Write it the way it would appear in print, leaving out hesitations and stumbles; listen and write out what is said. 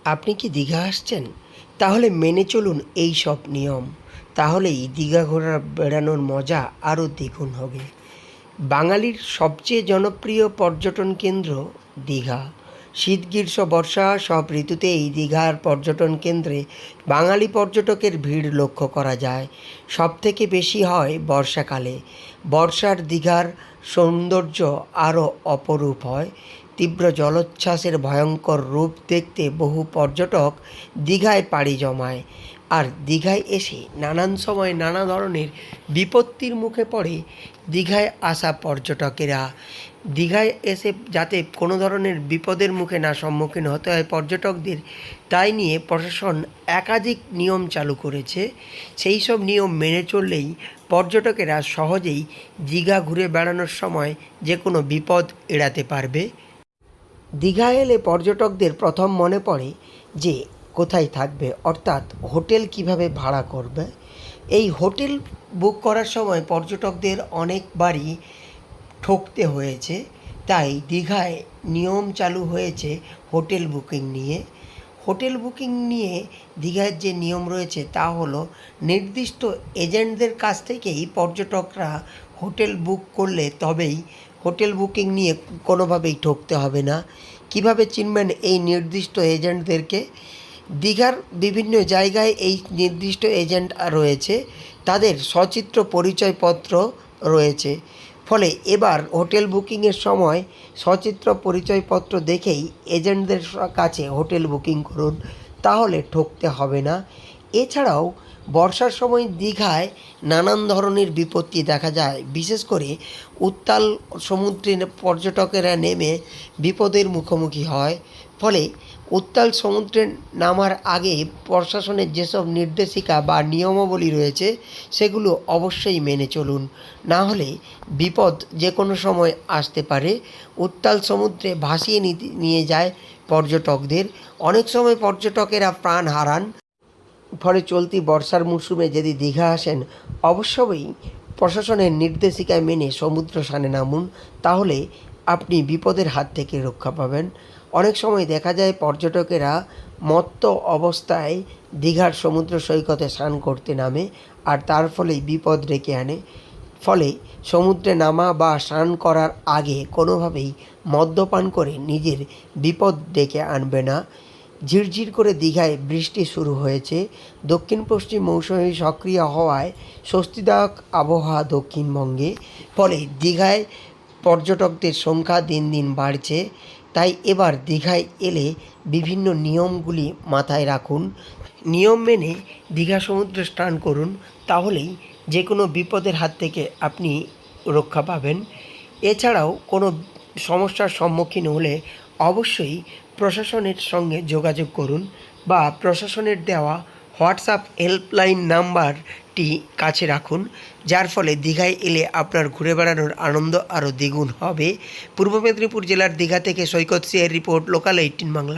আপনি কি দীঘা আসছেন? তাহলে মেনে চলুন এই সব নিয়ম। তাহলেই দীঘা বেড়ানোর মজা আরও দ্বিগুণ হবে। বাঙালির সবচেয়ে জনপ্রিয় পর্যটন কেন্দ্র দীঘা। শীত, গ্রীষ্ম, বর্ষা সব ঋতুতে এই দীঘার পর্যটন কেন্দ্রে বাঙালি পর্যটকের ভিড় লক্ষ্য করা যায়। সবথেকে বেশি হয় বর্ষাকালে। বর্ষার দীঘার সৌন্দর্য আরও অপরূপ হয়। তীব্র জলোচ্ছ্বাসের ভয়ঙ্কর রূপ দেখতে বহু পর্যটক দীঘায় পাড়ি জমায়। আর দীঘায় এসে নানান সময় নানা ধরনের বিপত্তির মুখে পড়ে দীঘায় আসা পর্যটকেরা। দীঘায় এসে যাতে কোনো ধরনের বিপদের মুখে না সম্মুখীন হতে হয় পর্যটকদের, তাই নিয়ে প্রশাসন একাধিক নিয়ম চালু করেছে। সেই সব নিয়ম মেনে চললেই পর্যটকেরা সহজেই দীঘা ঘুরে বেড়ানোর সময় যে কোনো বিপদ এড়াতে পারবে। দীঘা এলে পর্যটকদের প্রথম মনে পড়ে যে কোথায় থাকবে, অর্থাৎ হোটেল কিভাবে ভাড়া করবে। এই হোটেল বুক করার সময় পর্যটকদের অনেকবারই ঠকতে হয়েছে। তাই দীঘায় নিয়ম চালু হয়েছে হোটেল বুকিং নিয়ে। হোটেল বুকিং নিয়ে দীঘার যে নিয়ম রয়েছে তা হলো, নির্দিষ্ট এজেন্টদের কাছ থেকেই পর্যটকরা হোটেল বুক করলে তবেই হোটেল বুকিং নিয়ে কোনোভাবেই ঠকতে হবে না। কিভাবে চিনবেন এই নির্দিষ্ট এজেন্টদেরকে? দীঘার বিভিন্ন জায়গায় এই নির্দিষ্ট এজেন্ট রয়েছে, তাদের সচিত্র পরিচয়পত্র রয়েছে। ফলে এবার হোটেল বুকিংয়ের সময় সচিত্র পরিচয়পত্র দেখেই এজেন্টদের কাছে হোটেল বুকিং করুন, তাহলে ঠকতে হবে না। এছাড়াও বর্ষার সময় দীঘায় নানান ধরনের বিপত্তি দেখা যায়। বিশেষ করে উত্তাল সমুদ্রে পর্যটকেরা নেমে বিপদের মুখোমুখি হয়। ফলে উত্তাল সমুদ্রে নামার আগে প্রশাসনের যেসব নির্দেশিকা বা নিয়মাবলী রয়েছে সেগুলো অবশ্যই মেনে চলুন, না হলে বিপদ যে কোনো সময় আসতে পারে। উত্তাল সমুদ্রে ভাসিয়ে নিয়ে যায় পর্যটকদের। অনেক সময় পর্যটকেরা প্রাণ হারান। ফলে চলতি বর্ষার মরশুমে যদি দীঘা আসেন, অবশ্যই প্রশাসনের নির্দেশিকা মেনে সমুদ্র স্নানে নামুন, তাহলে আপনি বিপদের হাত থেকে রক্ষা পাবেন। অনেক সময় দেখা যায় পর্যটকেরা মত্ত অবস্থায় দীঘার সমুদ্র সৈকতে স্নান করতে নামে, আর তার ফলেই বিপদ ডেকে আনে। ফলে সমুদ্রে নামা বা স্নান করার আগে কোনোভাবেই মদ্যপান করে নিজের বিপদ ডেকে আনবে না। ঝিরঝির করে দীঘায় বৃষ্টি শুরু হয়েছে। দক্ষিণ পশ্চিম মৌসুমি সক্রিয় হওয়ায় স্বস্তিদায়ক আবহাওয়া দক্ষিণবঙ্গে। ফলে দীঘায় পর্যটকদের সংখ্যা দিন দিন বাড়ছে। তাই এবার দীঘায় এলে বিভিন্ন নিয়মগুলি মাথায় রাখুন। নিয়ম মেনে দীঘা সমুদ্রে স্নান করুন, তাহলেই যে কোনো বিপদের হাত থেকে আপনি রক্ষা পাবেন। এছাড়াও কোনো সমস্যার সম্মুখীন হলে অবশ্যই প্রশাসনের সঙ্গে যোগাযোগ করুন, বা প্রশাসনের দেওয়া হোয়াটসঅ্যাপ হেল্পলাইন নাম্বারটি কাছে রাখুন, যার ফলে দীঘায় এলে আপনার ঘুরে বেড়ানোর আনন্দ আরও দ্বিগুণ হবে। পূর্ব মেদিনীপুর জেলার দীঘা থেকে সৈকত সিংয়ের রিপোর্ট, লোকাল 18 বাংলা।